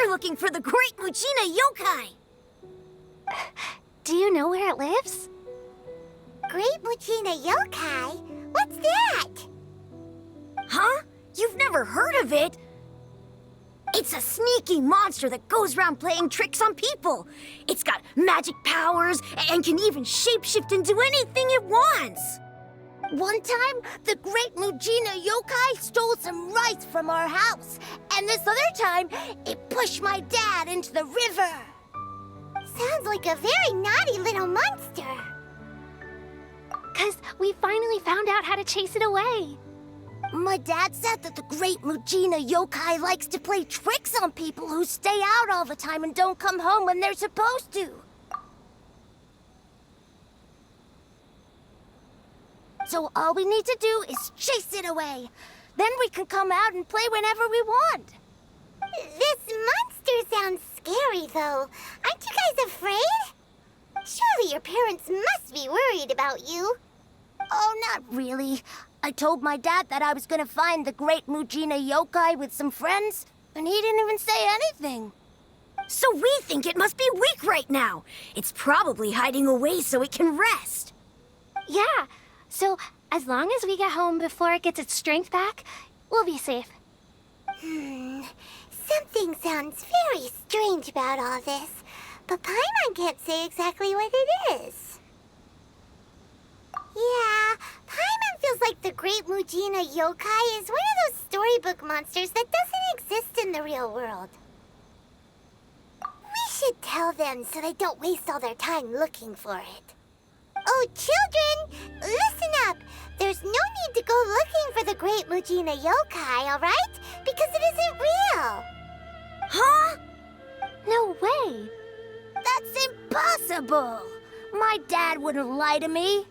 We're looking for the Great Mujina Yokai! Do you know where it lives? Great Mujina Yokai? What's that? Huh? You've never heard of it? It's a sneaky monster that goes around playing tricks on people. It's got magic powers and can even shapeshift into anything it wants. One time, the Great Mujina Yokai stole some rice from our house. And this other time, it pushed my dad into the river. Sounds like a very naughty little monster. 'Cause we finally found out how to chase it away. My dad said that the Great Mujina Yokai likes to play tricks on people who stay out all the time and don't come home when they're supposed to. So all we need to do is chase it away. Then we can come out and play whenever we want. This monster sounds scary, though. Aren't you guys afraid? Surely your parents must be worried about you. Oh, not really. I told my dad that I was gonna find the Great Mujina Yokai with some friends, and he didn't even say anything. So we think it must be weak right now. It's probably hiding away so it can rest. Yeah, so as long as we get home before it gets its strength back, we'll be safe. Something sounds very strange about all this, but Paimon can't say exactly what it is. Yeah, Paimon feels like the Great Mujina Yokai is one of those storybook monsters that doesn't exist in the real world. We should tell them so they don't waste all their time looking for it. Oh, children, listen up. There's no need to go looking for the Great Mujina Yokai, all right? Because it isn't real. Huh? No way. That's impossible. My dad wouldn't lie to me.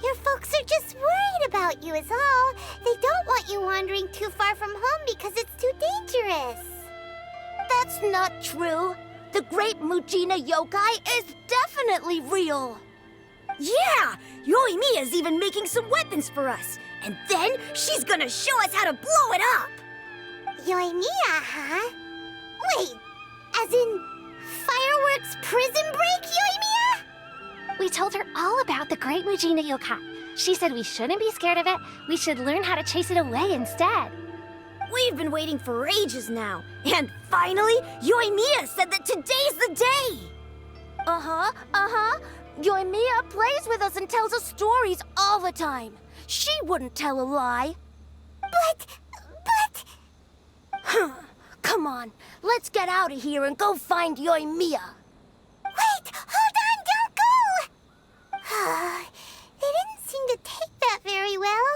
Your folks are just worried about you is all. They don't want you wandering too far from home because it's too dangerous. That's not true. The Great Mujina Yokai is definitely real. Yeah! Yoimiya's even making some weapons for us. And then she's gonna show us how to blow it up! Yoimiya, huh? Wait, as in fireworks prison break, Yoimiya? We told her all about the Great Mujina Yokai. She said we shouldn't be scared of it. We should learn how to chase it away instead. We've been waiting for ages now. And finally, Yoimiya said that today's the day! Uh-huh. Yoimiya plays with us and tells us stories all the time. She wouldn't tell a lie. But... Come on, let's get out of here and go find Yoimiya. Wait, hold on, don't go! They didn't seem to take that very well.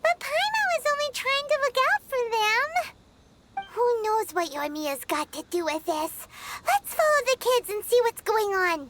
But Paimon was only trying to look out for them. Who knows what Yoimiya's got to do with this? Let's follow the kids and see what's going on.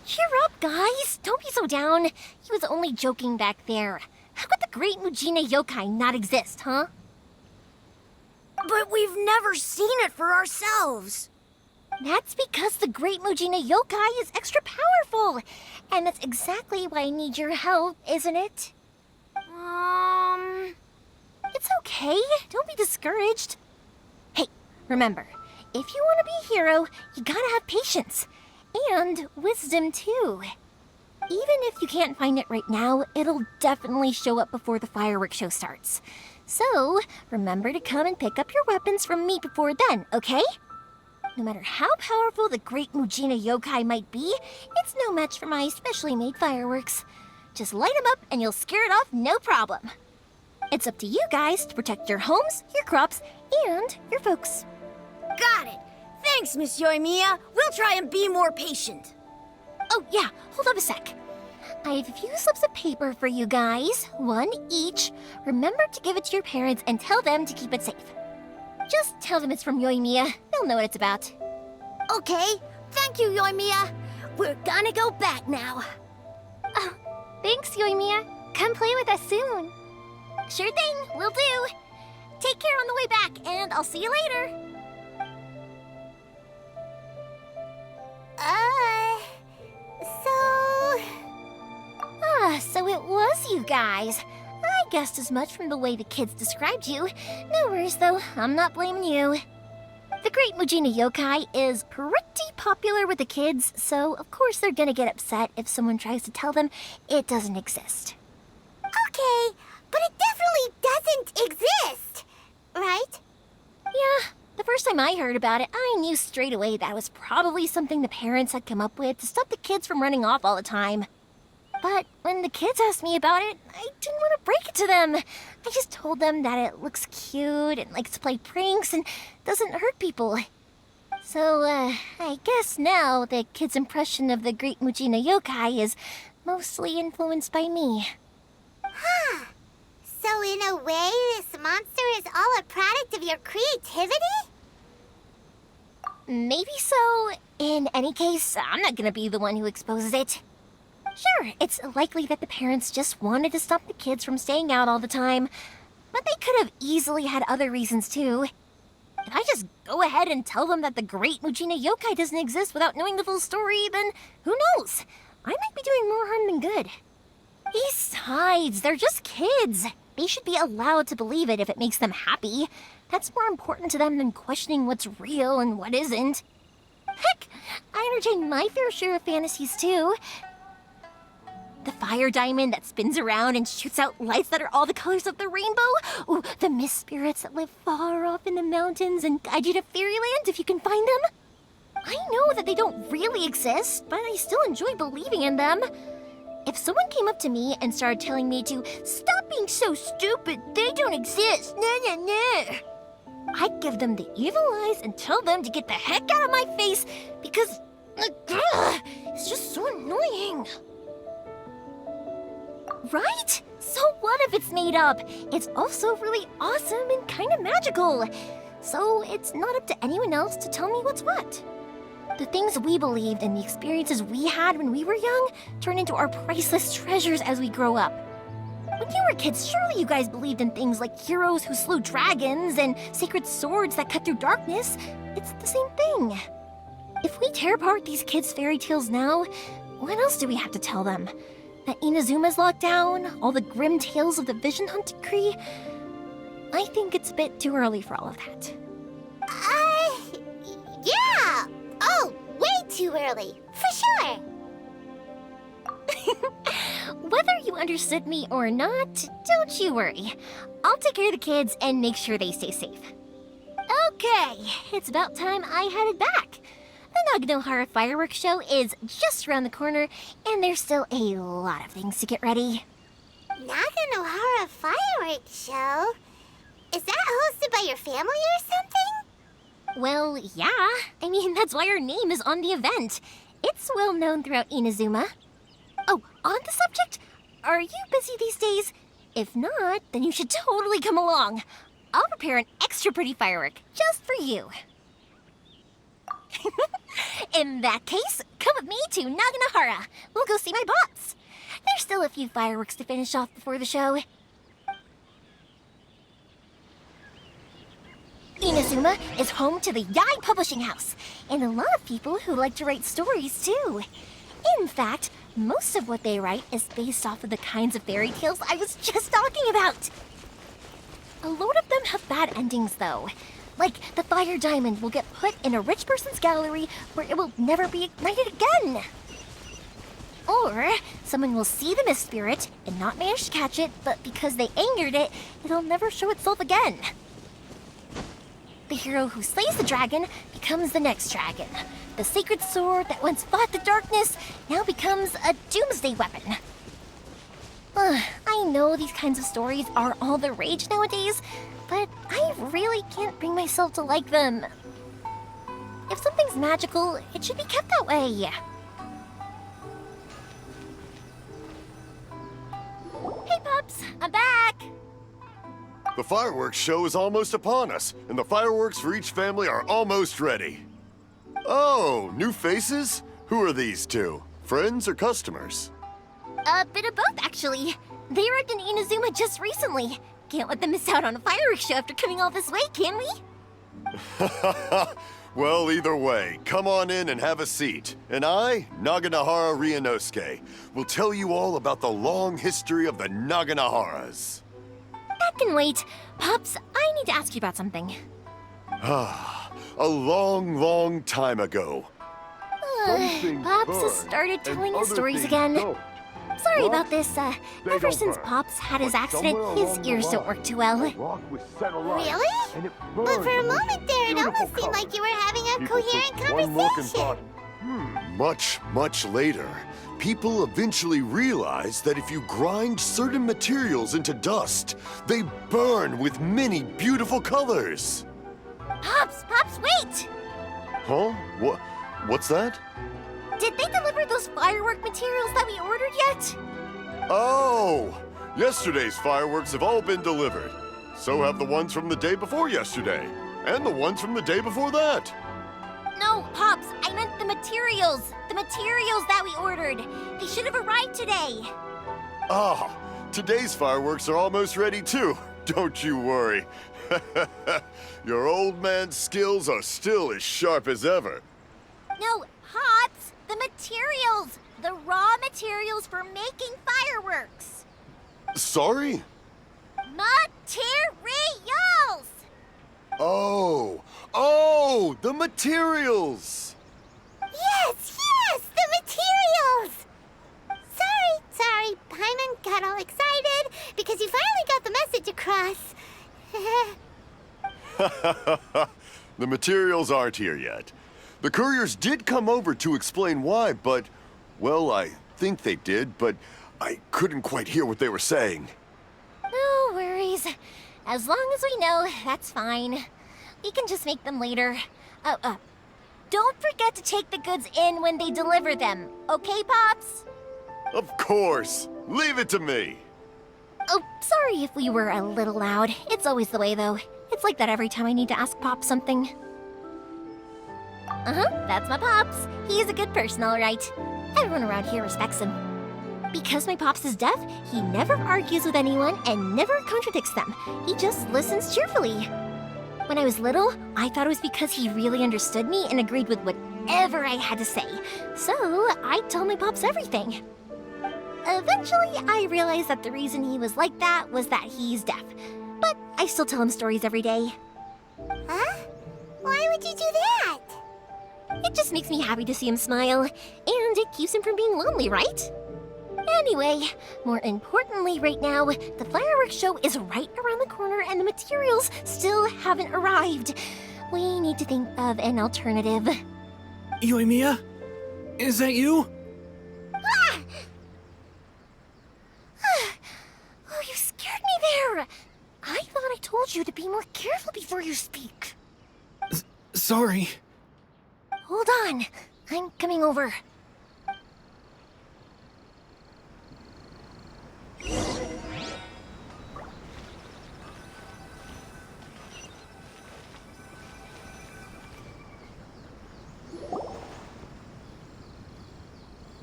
Cheer up, guys. Don't be so down. He was only joking back there. How could the Great Mujina Yokai not exist, huh? But we've never seen it for ourselves. That's because the Great Mujina Yokai is extra powerful. And that's exactly why I need your help, isn't it? It's okay. Don't be discouraged. Hey, remember, if you want to be a hero, you gotta have patience. And wisdom, too. Even if you can't find it right now, it'll definitely show up before the fireworks show starts. So, remember to come and pick up your weapons from me before then, okay? No matter how powerful the Great Mujina Yokai might be, it's no match for my specially made fireworks. Just light them up and you'll scare it off no problem. It's up to you guys to protect your homes, your crops, and your folks. Got it. Thanks, Miss Yoimiya. We'll try and be more patient. Oh, yeah, hold up a sec. I have a few slips of paper for you guys, one each. Remember to give it to your parents and tell them to keep it safe. Just tell them it's from Yoimiya. They'll know what it's about. Okay, thank you, Yoimiya. We're gonna go back now. Oh, thanks, Yoimiya. Come play with us soon. Sure thing, will do. Take care on the way back, and I'll see you later. So it was you guys. I guessed as much from the way the kids described you. No worries, though. I'm not blaming you. The Great Mujina Yokai is pretty popular with the kids, so of course they're gonna get upset if someone tries to tell them it doesn't exist. Okay, but it definitely doesn't exist, right? Yeah, the first time I heard about it, I knew straight away that was probably something the parents had come up with to stop the kids from running off all the time. But when the kids asked me about it, I didn't want to break it to them. I just told them that it looks cute and likes to play pranks and doesn't hurt people. So, I guess now the kids' impression of the Great Mujina Yokai is mostly influenced by me. Huh. So in a way, this monster is all a product of your creativity? Maybe so. In any case, I'm not gonna be the one who exposes it. Sure, it's likely that the parents just wanted to stop the kids from staying out all the time, but they could have easily had other reasons too. If I just go ahead and tell them that the Great Mujina Yokai doesn't exist without knowing the full story, then who knows? I might be doing more harm than good. Besides, they're just kids. They should be allowed to believe it if it makes them happy. That's more important to them than questioning what's real and what isn't. Heck, I entertain my fair share of fantasies too. The fire diamond that spins around and shoots out lights that are all the colors of the rainbow. Ooh, the mist spirits that live far off in the mountains and guide you to fairyland if you can find them. I know that they don't really exist, but I still enjoy believing in them. If someone came up to me and started telling me to stop being so stupid, they don't exist, I'd give them the evil eyes and tell them to get the heck out of my face because it's just so annoying. Right? So what if it's made up? It's also really awesome and kind of magical. So it's not up to anyone else to tell me what's what. The things we believed and the experiences we had when we were young turn into our priceless treasures as we grow up. When you were kids, surely you guys believed in things like heroes who slew dragons and sacred swords that cut through darkness. It's the same thing. If we tear apart these kids' fairy tales now, what else do we have to tell them? That Inazuma's locked down, all the grim tales of the Vision Hunt decree? I think it's a bit too early for all of that. Yeah! Oh, way too early, for sure! Whether you understood me or not, don't you worry. I'll take care of the kids and make sure they stay safe. Okay, it's about time I headed back. The Naganohara fireworks show is just around the corner, and there's still a lot of things to get ready. Naganohara fireworks show? Is that hosted by your family or something? Well, yeah. I mean, that's why our name is on the event. It's well known throughout Inazuma. Oh, on the subject, are you busy these days? If not, then you should totally come along. I'll prepare an extra pretty firework just for you. In that case, come with me to Naganohara. We'll go see my boss. There's still a few fireworks to finish off before the show. Inazuma is home to the Yai Publishing House, and a lot of people who like to write stories too. In fact, most of what they write is based off of the kinds of fairy tales I was just talking about. A load of them have bad endings though. Like, the fire diamond will get put in a rich person's gallery where it will never be ignited again. Or, someone will see the mist spirit and not manage to catch it, but because they angered it, it'll never show itself again. The hero who slays the dragon becomes the next dragon. The sacred sword that once fought the darkness now becomes a doomsday weapon. I know these kinds of stories are all the rage nowadays, but I really can't bring myself to like them. If something's magical, it should be kept that way. Hey, Pups, I'm back! The fireworks show is almost upon us, and the fireworks for each family are almost ready. Oh, new faces? Who are these two? Friends or customers? A bit of both, actually. They arrived in Inazuma just recently. Can't let them miss out on a fireworks show after coming all this way, can we? Well, either way, come on in and have a seat. And I, Naganahara Ryunosuke, will tell you all about the long history of the Naganaharas. That can wait. Pops, I need to ask you about something. A long, long time ago. Pops has started telling his stories again. Sorry about this. Ever since Pops had his accident, his ears don't work too well. Really? But for a moment there, it almost seemed like you were having a coherent conversation. Much later, people eventually realized that if you grind certain materials into dust, they burn with many beautiful colors. Pops, wait! Huh? What's that? Did they deliver those firework materials that we ordered yet? Oh! Yesterday's fireworks have all been delivered. So have the ones from the day before yesterday. And the ones from the day before that. No, Pops, I meant the materials. The materials that we ordered. They should have arrived today. Ah, today's fireworks are almost ready too. Don't you worry. Your old man's skills are still as sharp as ever. No, Pops, the materials. The raw materials for making fireworks. Sorry? Materials! Oh, the materials! Yes, the materials! Sorry, Paimon got all excited because you finally got the message across. The materials aren't here yet. The couriers did come over to explain why, but, well, I think they did, but I couldn't quite hear what they were saying. No worries. As long as we know, that's fine. We can just make them later. Don't forget to take the goods in when they deliver them, okay, Pops? Of course. Leave it to me. Oh, sorry if we were a little loud. It's always the way, though. It's like that every time I need to ask Pop something. That's my Pops. He's a good person, all right. Everyone around here respects him. Because my Pops is deaf, he never argues with anyone and never contradicts them. He just listens cheerfully. When I was little, I thought it was because he really understood me and agreed with whatever I had to say. So I told my Pops everything. Eventually, I realized that the reason he was like that was that he's deaf. But I still tell him stories every day. Huh? Why would you do that? It just makes me happy to see him smile, and it keeps him from being lonely, right? Anyway, more importantly right now, the fireworks show is right around the corner and the materials still haven't arrived. We need to think of an alternative. Yoimiya? Is that you? Oh, you scared me there! I thought I told you to be more careful before you speak. Sorry. Hold on, I'm coming over.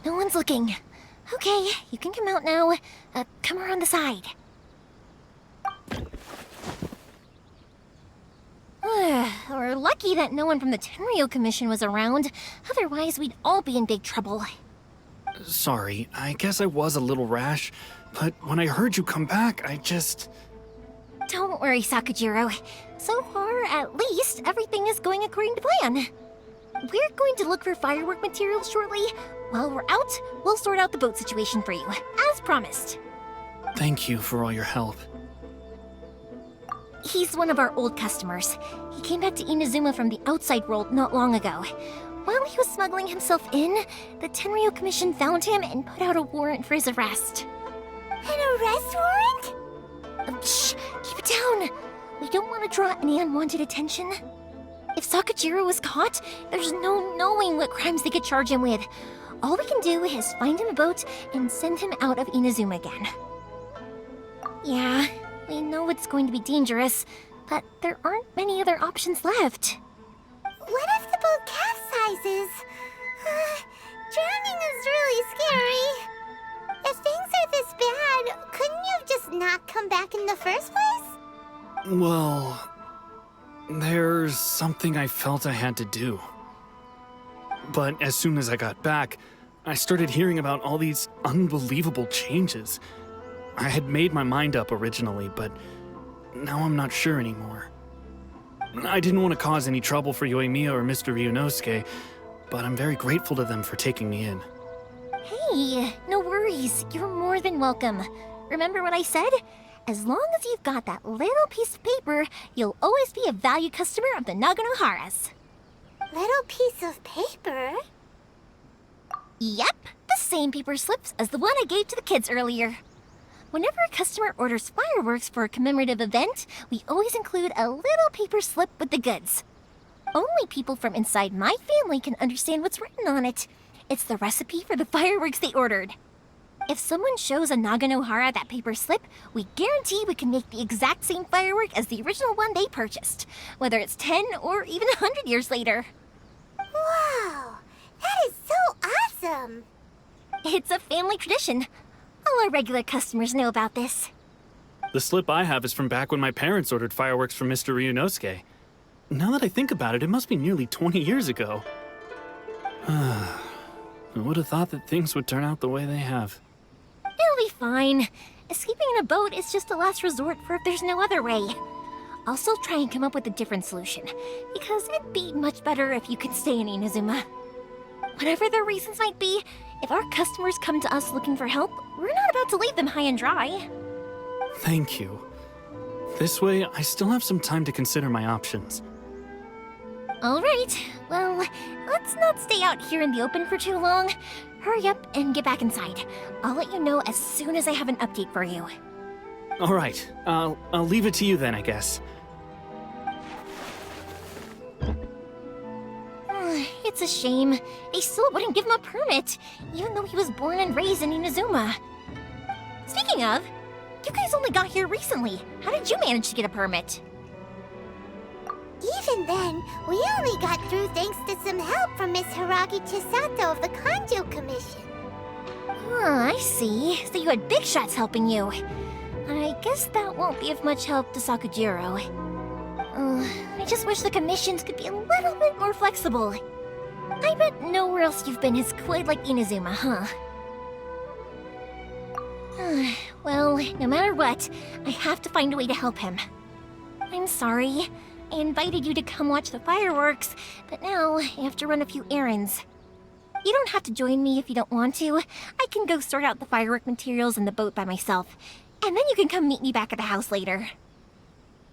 No one's looking. Okay, you can come out now. Come around the side. We're lucky that no one from the Tenryo Commission was around. Otherwise, we'd all be in big trouble. Sorry, I guess I was a little rash, but when I heard you come back, I just... Don't worry, Sakujiro. So far, at least, everything is going according to plan. We're going to look for firework materials shortly. While we're out, we'll sort out the boat situation for you, as promised. Thank you for all your help. He's one of our old customers. He came back to Inazuma from the outside world not long ago. While he was smuggling himself in, the Tenryo Commission found him and put out a warrant for his arrest. An arrest warrant? Shh! Keep it down! We don't want to draw any unwanted attention. If Sakujiro was caught, there's no knowing what crimes they could charge him with. All we can do is find him a boat and send him out of Inazuma again. Yeah, we know it's going to be dangerous, but there aren't many other options left. What if the boat capsizes? Drowning is really scary. If things are this bad, couldn't you just not come back in the first place? Well, there's something I felt I had to do. But as soon as I got back, I started hearing about all these unbelievable changes. I had made my mind up originally, but now I'm not sure anymore. I didn't want to cause any trouble for Yoimiya or Mr. Ryunosuke, but I'm very grateful to them for taking me in. Hey, no worries. You're more than welcome. Remember what I said? As long as you've got that little piece of paper, you'll always be a valued customer of the Naganoharas. Little piece of paper? Yep, the same paper slips as the one I gave to the kids earlier. Whenever a customer orders fireworks for a commemorative event, we always include a little paper slip with the goods. Only people from inside my family can understand what's written on it. It's the recipe for the fireworks they ordered. If someone shows a Naganohara that paper slip, we guarantee we can make the exact same firework as the original one they purchased, whether it's 10 or even 100 years later. Wow, that is so awesome! It's a family tradition. All our regular customers know about this. The slip I have is from back when my parents ordered fireworks from Mr. Ryunosuke. Now that I think about it, it must be nearly 20 years ago. I would have thought that things would turn out the way they have. It'll be fine. Escaping in a boat is just a last resort for if there's no other way. I'll still try and come up with a different solution, because it'd be much better if you could stay in Inazuma. Whatever their reasons might be, if our customers come to us looking for help, we're not about to leave them high and dry. Thank you. This way, I still have some time to consider my options. All right, well, let's not stay out here in the open for too long. Hurry up and get back inside. I'll let you know as soon as I have an update for you. All right, I'll leave it to you then, I guess. It's a shame. They still wouldn't give him a permit, even though he was born and raised in Inazuma. Speaking of, you guys only got here recently. How did you manage to get a permit? Even then, we only got through thanks to some help from Miss Hiragi Chisato of the Kanjo Commission. I see. So you had big shots helping you. I guess that won't be of much help to Sakujiro. I just wish the commissions could be a little bit more flexible. I bet nowhere else you've been is quite like Inazuma, huh? Well, no matter what, I have to find a way to help him. I'm sorry. I invited you to come watch the fireworks, but now I have to run a few errands. You don't have to join me if you don't want to. I can go sort out the firework materials in the boat by myself, and then you can come meet me back at the house later.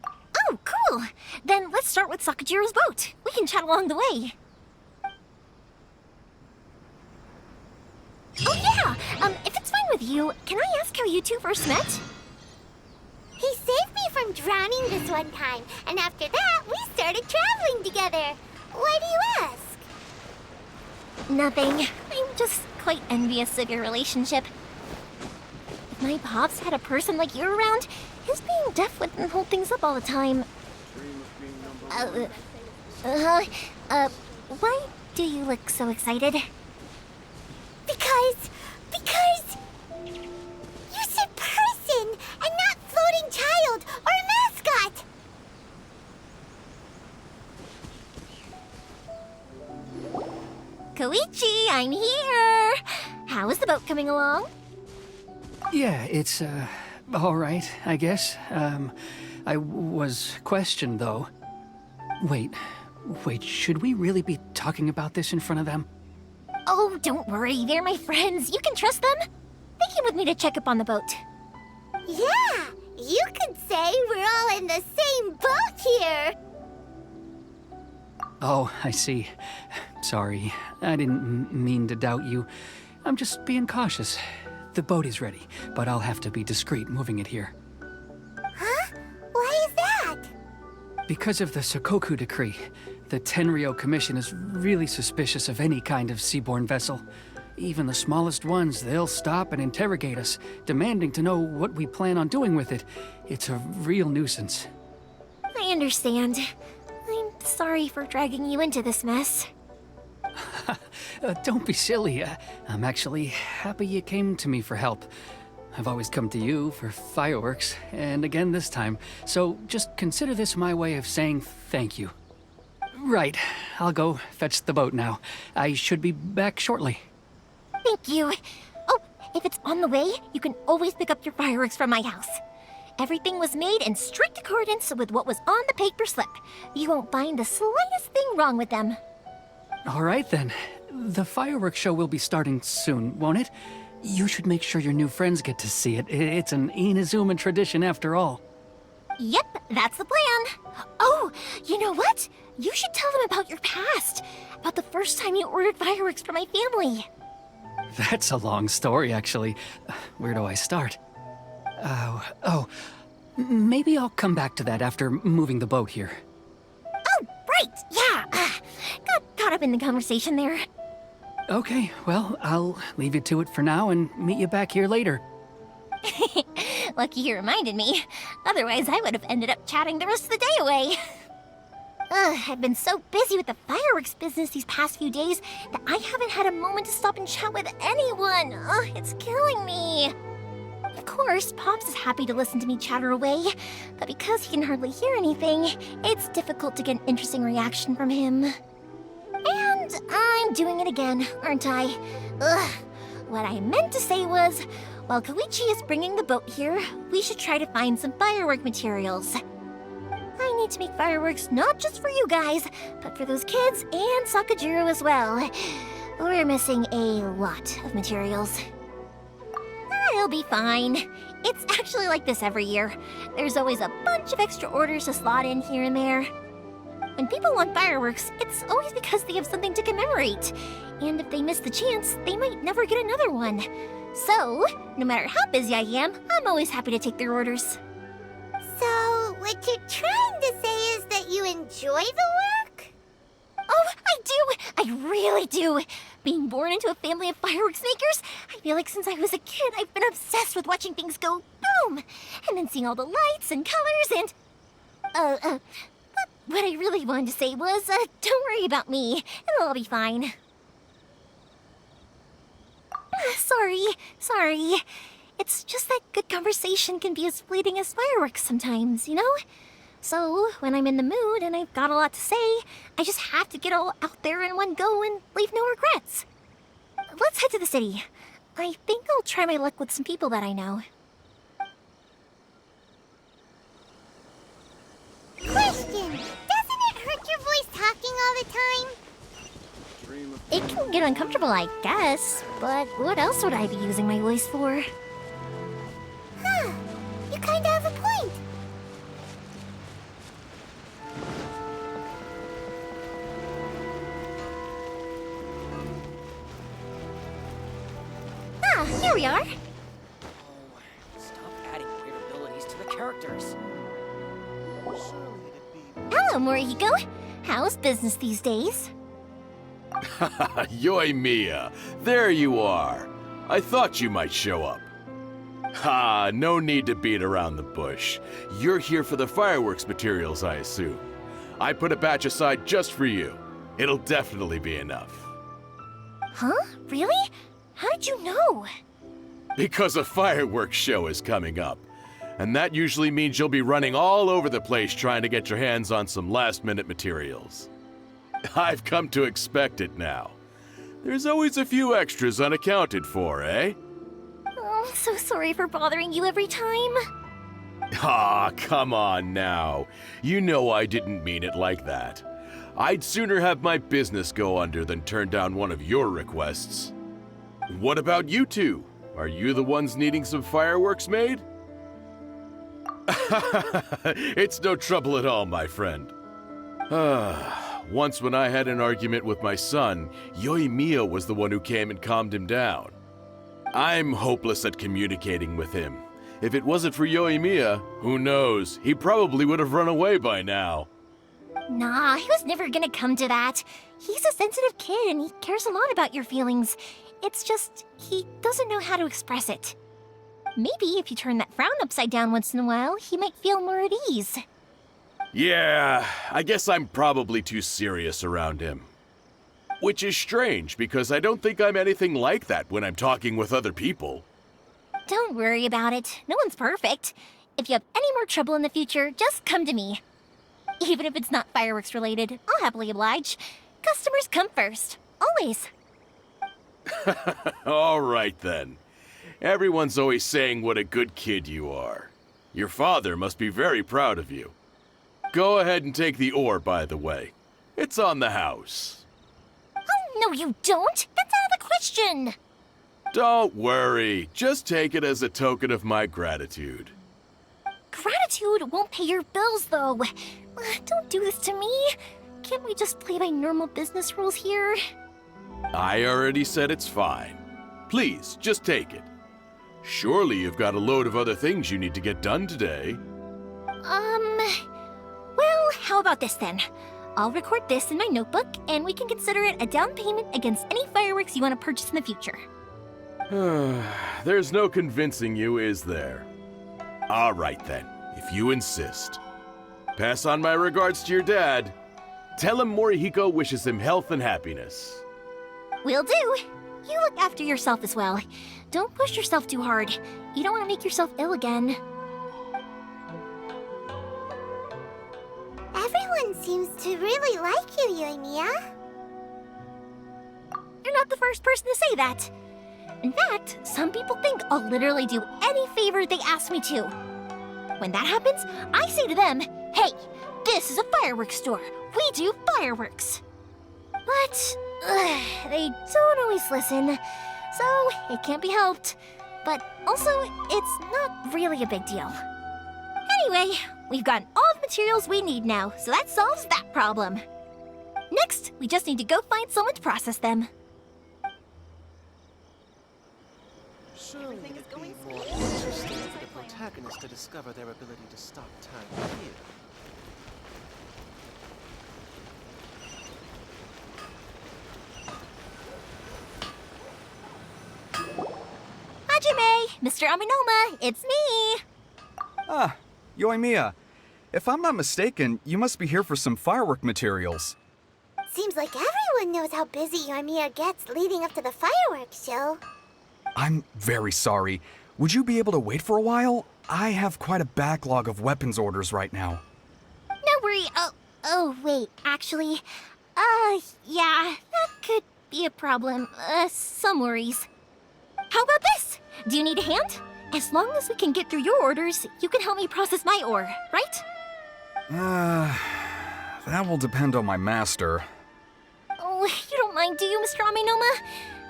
Oh, cool! Then let's start with Sakujiro's boat. We can chat along the way. Oh yeah! If it's fine with you, can I ask how you two first met? He saved me from drowning this one time, and after that, we started traveling together. Why do you ask? Nothing. I'm just quite envious of your relationship. If my pops had a person like you around, his being deaf wouldn't hold things up all the time. Why do you look so excited? Because you said person and not floating child or mascot. Koichi, I'm here! How is the boat coming along? Yeah, it's, all right, I guess. I was questioned, though. Wait, should we really be talking about this in front of them? Oh, don't worry, they're my friends. You can trust them. They came with me to check up on the boat. Yeah, you could say we're all in the same boat here. Oh, I see. Sorry, I didn't mean to doubt you. I'm just being cautious. The boat is ready, but I'll have to be discreet moving it here. Huh? Why is that? Because of the Sokoku decree, the Tenryo Commission is really suspicious of any kind of seaborne vessel. Even the smallest ones, they'll stop and interrogate us, demanding to know what we plan on doing with it. It's a real nuisance. I understand. I'm sorry for dragging you into this mess. Don't be silly. I'm actually happy you came to me for help. I've always come to you for fireworks, and again this time. So just consider this my way of saying thank you. Right, I'll go fetch the boat now. I should be back shortly. Thank you. Oh, if it's on the way, you can always pick up your fireworks from my house. Everything was made in strict accordance with what was on the paper slip. You won't find the slightest thing wrong with them. All right then. The fireworks show will be starting soon, won't it? You should make sure your new friends get to see it. It's an Inazuma tradition after all. Yep, that's the plan. Oh, you know what? You should tell them about your past. About the first time you ordered fireworks for my family. That's a long story, actually. Where do I start? Maybe I'll come back to that after moving the boat here. Oh, right, yeah. Got caught up in the conversation there. Okay, well, I'll leave you to it for now and meet you back here later. Lucky you reminded me. Otherwise, I would have ended up chatting the rest of the day away. I've been so busy with the fireworks business these past few days that I haven't had a moment to stop and chat with anyone. It's killing me. Of course, Pops is happy to listen to me chatter away, but because he can hardly hear anything, it's difficult to get an interesting reaction from him. And I'm doing it again, aren't I? What I meant to say was, while Koichi is bringing the boat here, we should try to find some firework materials. I need to make fireworks not just for you guys, but for those kids and Sakajiro as well. We're missing a lot of materials. I'll be fine. It's actually like this every year. There's always a bunch of extra orders to slot in here and there. When people want fireworks, it's always because they have something to commemorate. And if they miss the chance, they might never get another one. So, no matter how busy I am, I'm always happy to take their orders. So, what you're trying to say is that you enjoy the work? Oh, I do! I really do! Being born into a family of fireworks makers, I feel like since I was a kid, I've been obsessed with watching things go boom! And then seeing all the lights and colors and... What I really wanted to say was, don't worry about me. It'll all be fine. Sorry. It's just that good conversation can be as fleeting as fireworks sometimes, you know? So, when I'm in the mood and I've got a lot to say, I just have to get all out there in one go and leave no regrets. Let's head to the city. I think I'll try my luck with some people that I know. Question! Doesn't it hurt your voice talking all the time? It can get uncomfortable, I guess, but what else would I be using my voice for? Huh. You kinda have a point. Here we are. Stop adding weird abilities to the characters. Hello, Morihiko. How's business these days? Yoimiya, there you are. I thought you might show up. Ha, no need to beat around the bush. You're here for the fireworks materials, I assume. I put a batch aside just for you. It'll definitely be enough. Huh? Really? How did you know? Because a fireworks show is coming up. And that usually means you'll be running all over the place trying to get your hands on some last-minute materials. I've come to expect it now. There's always a few extras unaccounted for, eh? Oh, I'm so sorry for bothering you every time. Ah, come on now. You know I didn't mean it like that. I'd sooner have my business go under than turn down one of your requests. What about you two? Are you the ones needing some fireworks made? It's no trouble at all, my friend. Once when I had an argument with my son, Yoimiya was the one who came and calmed him down. I'm hopeless at communicating with him. If it wasn't for Yoimiya, who knows, he probably would have run away by now. Nah, he was never gonna come to that. He's a sensitive kid and he cares a lot about your feelings. It's just, he doesn't know how to express it. Maybe if you turn that frown upside down once in a while, he might feel more at ease. Yeah, I guess I'm probably too serious around him. Which is strange, because I don't think I'm anything like that when I'm talking with other people. Don't worry about it. No one's perfect. If you have any more trouble in the future, just come to me. Even if it's not fireworks related, I'll happily oblige. Customers come first. Always. All right, then. Everyone's always saying what a good kid you are. Your father must be very proud of you. Go ahead and take the ore, by the way. It's on the house. Oh, no, you don't. That's out of the question. Don't worry. Just take it as a token of my gratitude. Gratitude won't pay your bills, though. Don't do this to me. Can't we just play by normal business rules here? I already said it's fine. Please, just take it. Surely you've got a load of other things you need to get done today. Well, how about this then? I'll record this in my notebook, and we can consider it a down payment against any fireworks you want to purchase in the future. There's no convincing you, is there? All right then, if you insist. Pass on my regards to your dad. Tell him Morihiko wishes him health and happiness. Will do. You look after yourself as well. Don't push yourself too hard. You don't want to make yourself ill again. Everyone seems to really like you, Yoimiya. You're not the first person to say that. In fact, some people think I'll literally do any favor they ask me to. When that happens, I say to them, hey, this is a fireworks store. We do fireworks. But they don't always listen, so it can't be helped. But also, it's not really a big deal. Anyway, we've gotten all the materials we need now, so that solves that problem. Next, we just need to go find someone to process them. Surely it would be more interesting for the protagonist to discover their ability to stop time here. Hajime! Mr. Aminoma, it's me! Ah, Yoimiya. If I'm not mistaken, you must be here for some firework materials. Seems like everyone knows how busy Yoimiya gets leading up to the fireworks show. I'm very sorry. Would you be able to wait for a while? I have quite a backlog of weapons orders right now. No worry. Oh, wait, actually, yeah, that could be a problem. Some worries. How about this? Do you need a hand? As long as we can get through your orders, you can help me process my ore, right? That will depend on my master. Oh, you don't mind, do you, Mr. Aminoma?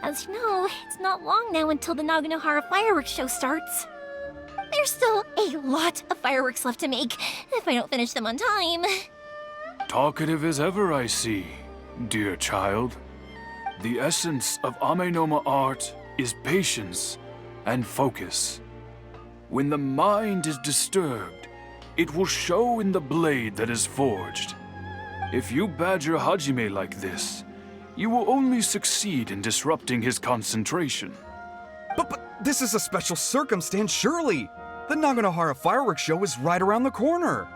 As you know, it's not long now until the Naganohara fireworks show starts. There's still a lot of fireworks left to make, if I don't finish them on time. Talkative as ever, I see, dear child. The essence of Amenoma art is patience and focus. When the mind is disturbed, it will show in the blade that is forged. If you badger Hajime like this, you will only succeed in disrupting his concentration. But this is a special circumstance, surely! The Naganohara fireworks show is right around the corner!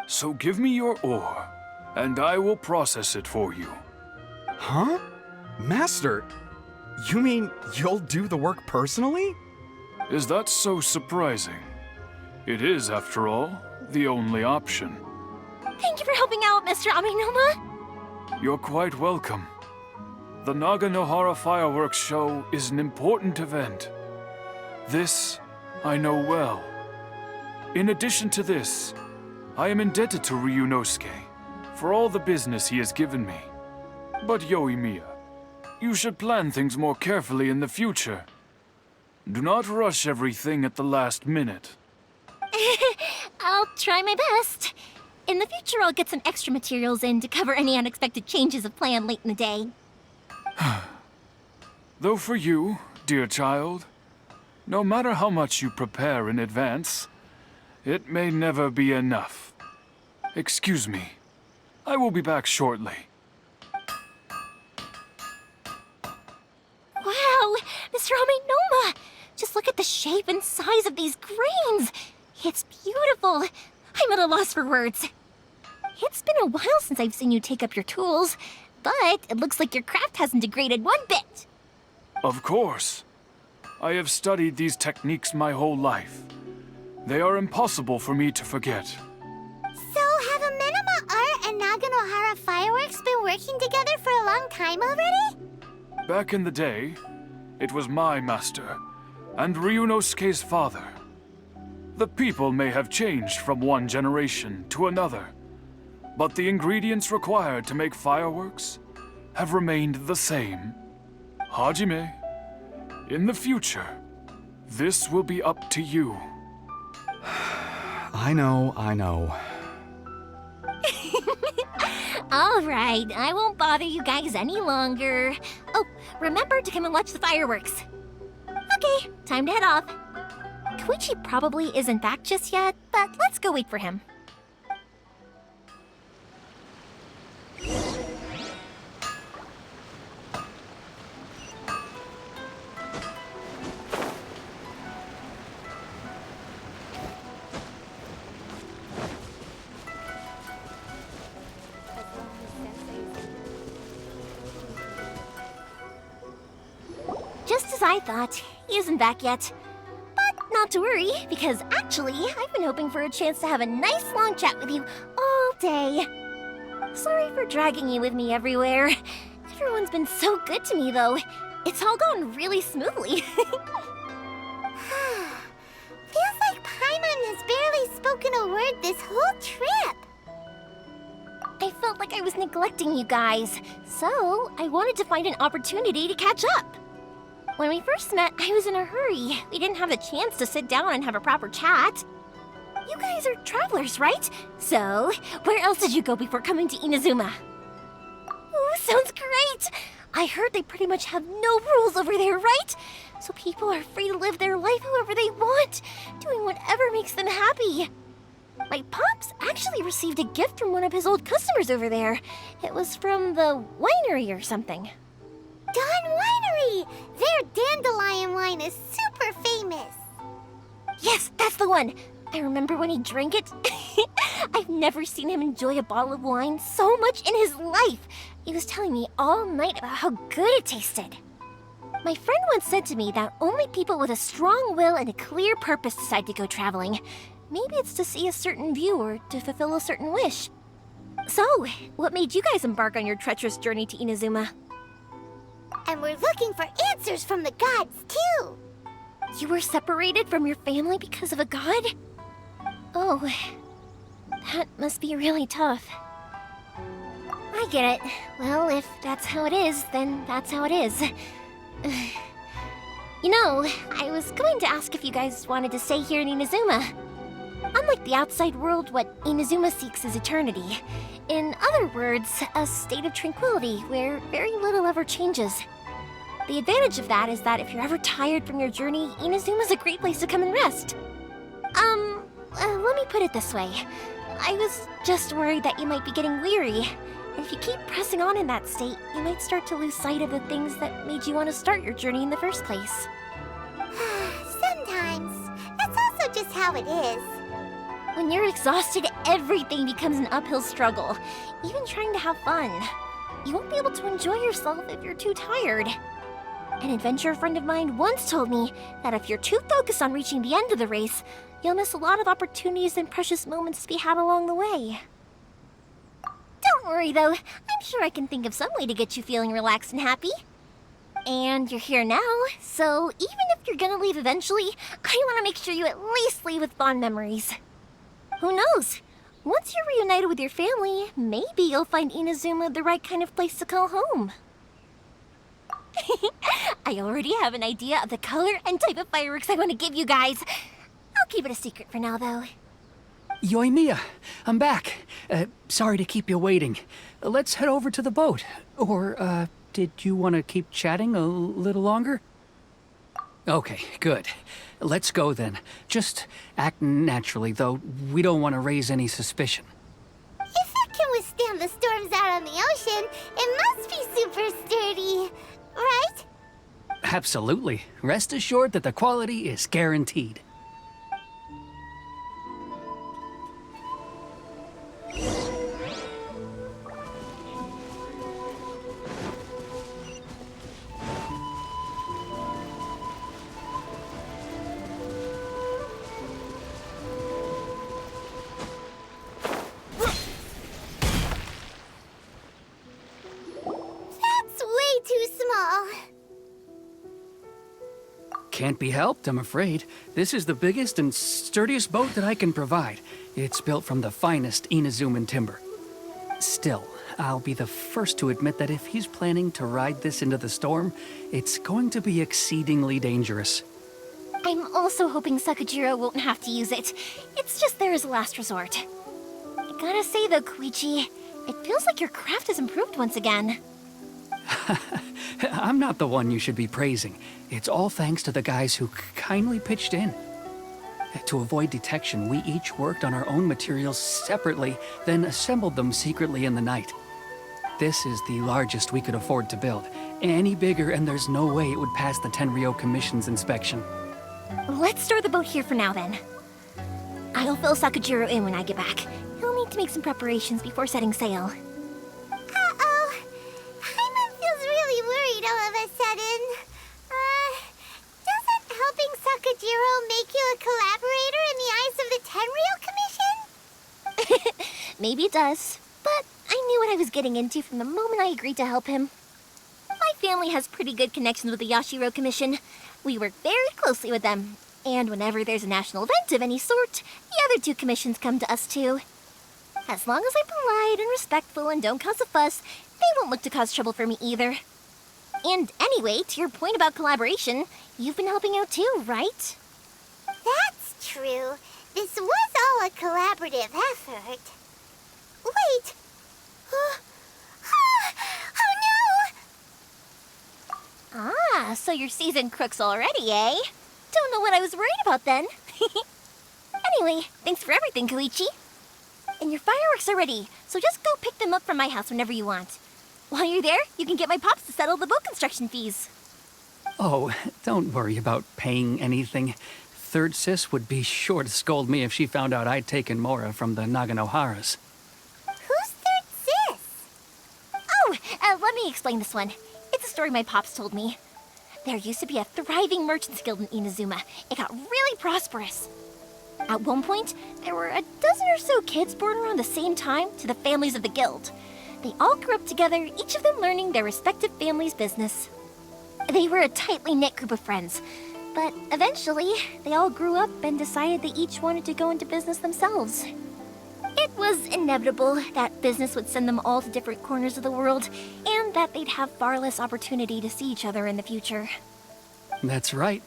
So give me your ore, and I will process it for you. Huh? Master, you mean you'll do the work personally? Is that so surprising? It is, after all, the only option. Thank you for helping out, Mr. Aminoma. You're quite welcome. The Naganohara fireworks show is an important event. This I know well. In addition to this, I am indebted to Ryunosuke for all the business he has given me. But Yoimiya, you should plan things more carefully in the future. Do not rush everything at the last minute. I'll try my best. In the future, I'll get some extra materials in to cover any unexpected changes of plan late in the day. Though for you, dear child, no matter how much you prepare in advance, it may never be enough. Excuse me. I will be back shortly. Wow, Mr. Aminoma! Just look at the shape and size of these grains! It's beautiful! I'm at a loss for words. It's been a while since I've seen you take up your tools, But it looks like your craft hasn't degraded one bit. Of course. I have studied these techniques my whole life. They are impossible for me to forget. So, have Amenema Art and Naganohara Fireworks been working together for a long time already? Back in the day, it was my master, and Ryunosuke's father. The people may have changed from one generation to another, but the ingredients required to make fireworks have remained the same. Hajime, in the future, this will be up to you. I know. All right, I won't bother you guys any longer. Oh, remember to come and watch the fireworks. Okay, time to head off. Koichi probably isn't back just yet, but let's go wait for him. Just as I thought, he isn't back yet. But not to worry, because actually, I've been hoping for a chance to have a nice long chat with you all day. Sorry for dragging you with me everywhere. Everyone's been so good to me, though. It's all gone really smoothly. Feels like Paimon has barely spoken a word this whole trip. I felt like I was neglecting you guys, so I wanted to find an opportunity to catch up. When we first met, I was in a hurry. We didn't have the chance to sit down and have a proper chat. You guys are travelers, right? So, where else did you go before coming to Inazuma? Ooh, sounds great! I heard they pretty much have no rules over there, right? So people are free to live their life however they want, doing whatever makes them happy. My pops actually received a gift from one of his old customers over there. It was from the winery or something. Dawn Winery! Their dandelion wine is super famous. Yes, that's the one. I remember when he drank it. I've never seen him enjoy a bottle of wine so much in his life. He was telling me all night about how good it tasted. My friend once said to me that only people with a strong will and a clear purpose decide to go traveling. Maybe it's to see a certain view or to fulfill a certain wish. So, what made you guys embark on your treacherous journey to Inazuma? And we're looking for answers from the gods, too. You were separated from your family because of a god? Oh, that must be really tough. I get it. Well, if that's how it is, then that's how it is. You know, I was going to ask if you guys wanted to stay here in Inazuma. Unlike the outside world, what Inazuma seeks is eternity. In other words, a state of tranquility where very little ever changes. The advantage of that is that if you're ever tired from your journey, Inazuma's a great place to come and rest. Let me put it this way. I was just worried that you might be getting weary. And if you keep pressing on in that state, you might start to lose sight of the things that made you want to start your journey in the first place. Sometimes. That's also just how it is. When you're exhausted, everything becomes an uphill struggle, even trying to have fun. You won't be able to enjoy yourself if you're too tired. An adventurer friend of mine once told me that if you're too focused on reaching the end of the race, you'll miss a lot of opportunities and precious moments to be had along the way. Don't worry though, I'm sure I can think of some way to get you feeling relaxed and happy. And you're here now, so even if you're gonna leave eventually, I want to make sure you at least leave with fond memories. Who knows? Once you're reunited with your family, maybe you'll find Inazuma the right kind of place to call home. I already have an idea of the color and type of fireworks I want to give you guys. I'll keep it a secret for now, though. Yoimiya, I'm back. Sorry to keep you waiting. Let's head over to the boat. Or, did you want to keep chatting a little longer? Okay, good. Let's go then. Just act naturally, though. We don't want to raise any suspicion. If it can withstand the storms out on the ocean, it must be super sturdy, right? Absolutely. Rest assured that the quality is guaranteed. Can't be helped, I'm afraid. This is the biggest and sturdiest boat that I can provide. It's built from the finest Inazuman timber. Still, I'll be the first to admit that if he's planning to ride this into the storm, it's going to be exceedingly dangerous. I'm also hoping Sakajiro won't have to use it. It's just there as a last resort. I gotta say though, Koichi, it feels like your craft has improved once again. I'm not the one you should be praising. It's all thanks to the guys who kindly pitched in. To avoid detection, we each worked on our own materials separately, then assembled them secretly in the night. This is the largest we could afford to build. Any bigger and there's no way it would pass the Tenryou Commission's inspection. Let's store the boat here for now then. I'll fill Sakajiro in when I get back. He'll need to make some preparations before setting sail. Uh-oh. Paimon feels really worried all of a sudden. Doesn't helping Sakajiro make you a collaborator in the eyes of the Tenryou Commission? Maybe it does, but I knew what I was getting into from the moment I agreed to help him. My family has pretty good connections with the Yashiro Commission. We work very closely with them, and whenever there's a national event of any sort, the other two commissions come to us too. As long as I'm polite and respectful and don't cause a fuss, they won't look to cause trouble for me either. And anyway, to your point about collaboration, you've been helping out too, right? That's true. This was all a collaborative effort. Wait! Oh no! Ah, so you're seasoned crooks already, eh? Don't know what I was worried about then. Anyway, thanks for everything, Koichi. And your fireworks are ready, so just go pick them up from my house whenever you want. While you're there, you can get my pops to settle the boat construction fees. Oh, don't worry about paying anything. Third Sis would be sure to scold me if she found out I'd taken Mora from the Naganoharas. Who's Third Sis? Oh, let me explain this one. It's a story my pops told me. There used to be a thriving merchants guild in Inazuma. It got really prosperous. At one point, there were a dozen or so kids born around the same time to the families of the guild. They all grew up together, each of them learning their respective family's business. They were a tightly knit group of friends, but eventually, they all grew up and decided they each wanted to go into business themselves. It was inevitable that business would send them all to different corners of the world, and that they'd have far less opportunity to see each other in the future. That's right.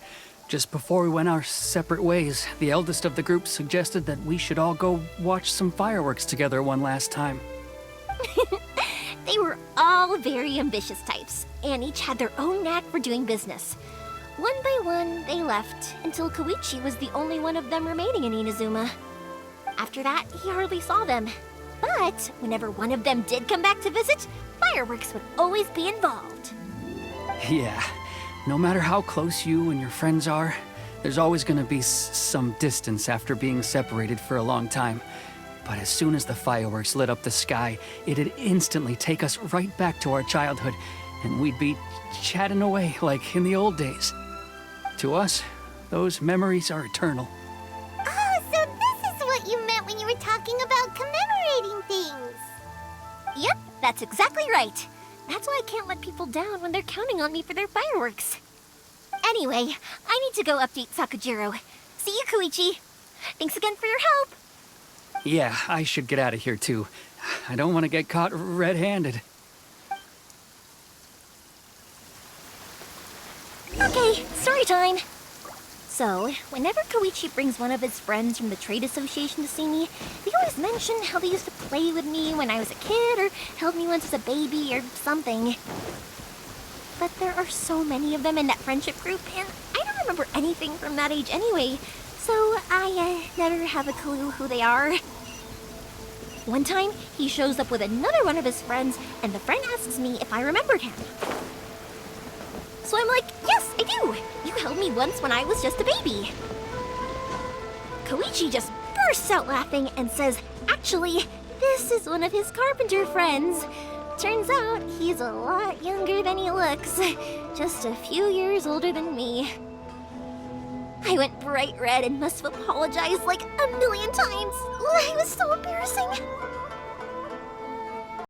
Just before we went our separate ways, the eldest of the group suggested that we should all go watch some fireworks together one last time. They were all very ambitious types, and each had their own knack for doing business. One by one, they left, until Koichi was the only one of them remaining in Inazuma. After that, he hardly saw them. But whenever one of them did come back to visit, fireworks would always be involved. Yeah, no matter how close you and your friends are, there's always gonna be some distance after being separated for a long time. But as soon as the fireworks lit up the sky, it'd instantly take us right back to our childhood, and we'd be chatting away like in the old days. To us, those memories are eternal. Oh, so this is what you meant when you were talking about commemorating things. Yep, that's exactly right. That's why I can't let people down when they're counting on me for their fireworks. Anyway, I need to go update Sakajiro. See you, Koichi. Thanks again for your help. Yeah, I should get out of here too. I don't want to get caught red-handed. Okay, story time. So, whenever Koichi brings one of his friends from the trade association to see me, they always mention how they used to play with me when I was a kid or held me once as a baby or something. But there are so many of them in that friendship group, and I don't remember anything from that age anyway, so I never have a clue who they are. One time, he shows up with another one of his friends, and the friend asks me if I remembered him. So I'm like, yes, I do! You held me once when I was just a baby. Koichi just bursts out laughing and says, actually, this is one of his carpenter friends. Turns out he's a lot younger than he looks, just a few years older than me. I went bright red and must have apologized like a million times. It was so embarrassing.